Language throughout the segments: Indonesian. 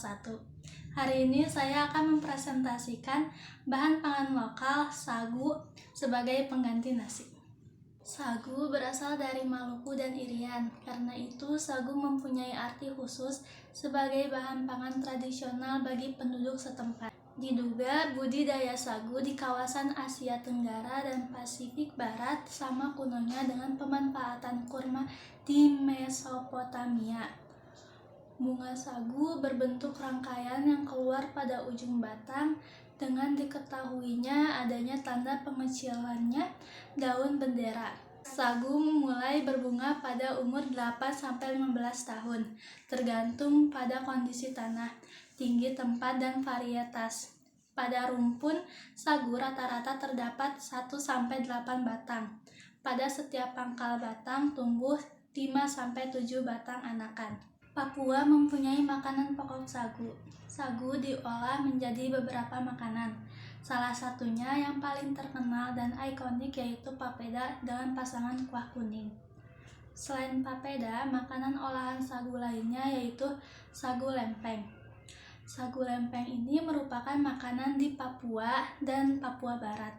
1. Hari ini saya akan mempresentasikan bahan pangan lokal sagu sebagai pengganti nasi. Sagu berasal dari Maluku dan Irian, karena itu sagu mempunyai arti khusus sebagai bahan pangan tradisional bagi penduduk setempat. Diduga budidaya sagu di kawasan Asia Tenggara dan Pasifik Barat sama kunonya dengan pemanfaatan kurma di Mesopotamia. Bunga sagu berbentuk rangkaian yang keluar pada ujung batang dengan diketahuinya adanya tanda pengecilannya daun bendera. Sagu mulai berbunga pada umur 8-15 tahun, tergantung pada kondisi tanah, tinggi tempat, dan varietas. Pada rumpun sagu rata-rata terdapat 1-8 batang. Pada setiap pangkal batang tumbuh 5-7 batang anakan. Papua mempunyai makanan pokok sagu. Sagu diolah menjadi beberapa makanan. Salah satunya yang paling terkenal dan ikonik yaitu papeda dengan pasangan kuah kuning. Selain papeda, makanan olahan sagu lainnya yaitu sagu lempeng. Sagu lempeng ini merupakan makanan di Papua dan Papua Barat.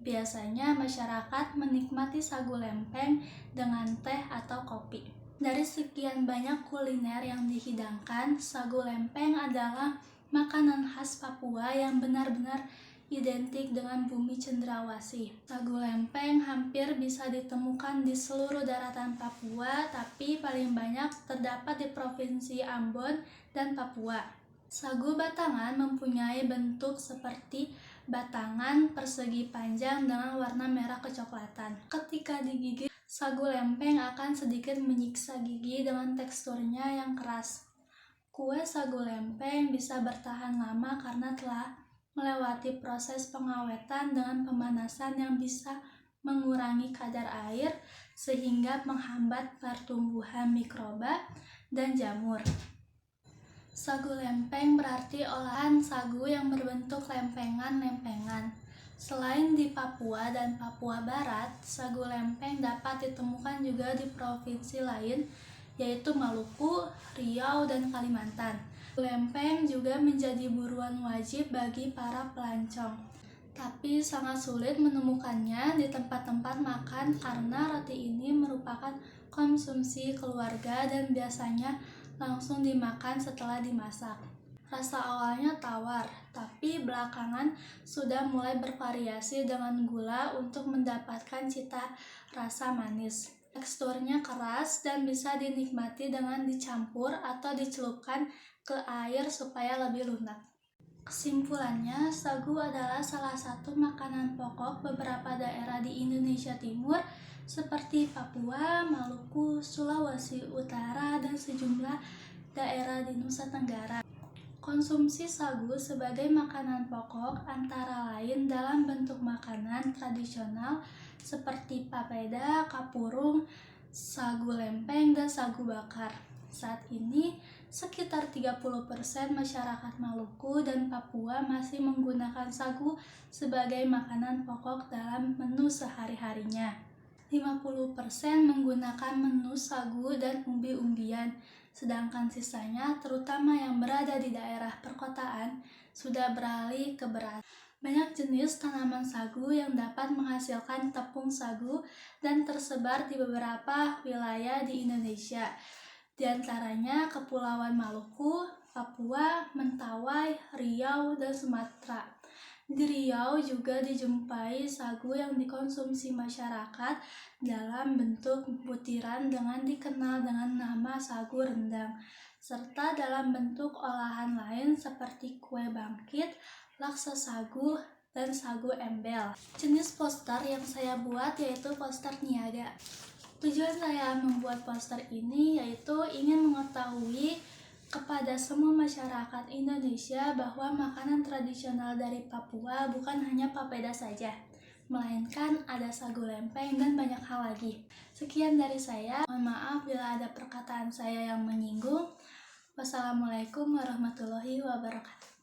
Biasanya masyarakat menikmati sagu lempeng dengan teh atau kopi. Dari sekian banyak kuliner yang dihidangkan, sagu lempeng adalah makanan khas Papua yang benar-benar identik dengan bumi cendrawasih. Sagu lempeng hampir bisa ditemukan di seluruh daratan Papua, tapi paling banyak terdapat di Provinsi Ambon dan Papua. Sagu batangan mempunyai bentuk seperti batangan persegi panjang dengan warna merah kecoklatan. Ketika digigit, sagu lempeng akan sedikit menyiksa gigi dengan teksturnya yang keras. Kue sagu lempeng bisa bertahan lama karena telah melewati proses pengawetan dengan pemanasan yang bisa mengurangi kadar air sehingga menghambat pertumbuhan mikroba dan jamur. Sagu lempeng berarti olahan sagu yang berbentuk lempengan-lempengan. Selain di Papua dan Papua Barat, sagu lempeng dapat ditemukan juga di provinsi lain, yaitu Maluku, Riau, dan Kalimantan. Lempeng juga menjadi buruan wajib bagi para pelancong. Tapi sangat sulit menemukannya di tempat-tempat makan karena roti ini merupakan konsumsi keluarga dan biasanya langsung dimakan setelah dimasak. Rasa awalnya tawar, tapi belakangan sudah mulai bervariasi dengan gula untuk mendapatkan cita rasa manis. Teksturnya keras dan bisa dinikmati dengan dicampur atau dicelupkan ke air supaya lebih lunak. Kesimpulannya, sagu adalah salah satu makanan pokok beberapa daerah di Indonesia Timur seperti Papua, Maluku, Sulawesi Utara, dan sejumlah daerah di Nusa Tenggara. Konsumsi sagu sebagai makanan pokok antara lain dalam bentuk makanan tradisional seperti papeda, kapurung, sagu lempeng, dan sagu bakar. Saat ini, sekitar 30% masyarakat Maluku dan Papua masih menggunakan sagu sebagai makanan pokok dalam menu sehari-harinya. 50% menggunakan menu sagu dan umbi-umbian, sedangkan sisanya, terutama yang berada di daerah perkotaan, sudah beralih ke beras. Banyak jenis tanaman sagu yang dapat menghasilkan tepung sagu dan tersebar di beberapa wilayah di Indonesia, di antaranya Kepulauan Maluku, Papua, Mentawai, Riau, dan Sumatera. Di Riau juga dijumpai sagu yang dikonsumsi masyarakat dalam bentuk butiran dengan dikenal dengan nama sagu rendang, serta dalam bentuk olahan lain seperti kue bangkit, laksa sagu, dan sagu embel. Jenis poster yang saya buat yaitu poster niaga. Tujuan saya membuat poster ini yaitu ingin mengetahui kepada semua masyarakat Indonesia bahwa makanan tradisional dari Papua bukan hanya papeda saja, melainkan ada sagu lempeng dan banyak hal lagi. Sekian dari saya, mohon maaf bila ada perkataan saya yang menyinggung. Wassalamualaikum warahmatullahi wabarakatuh.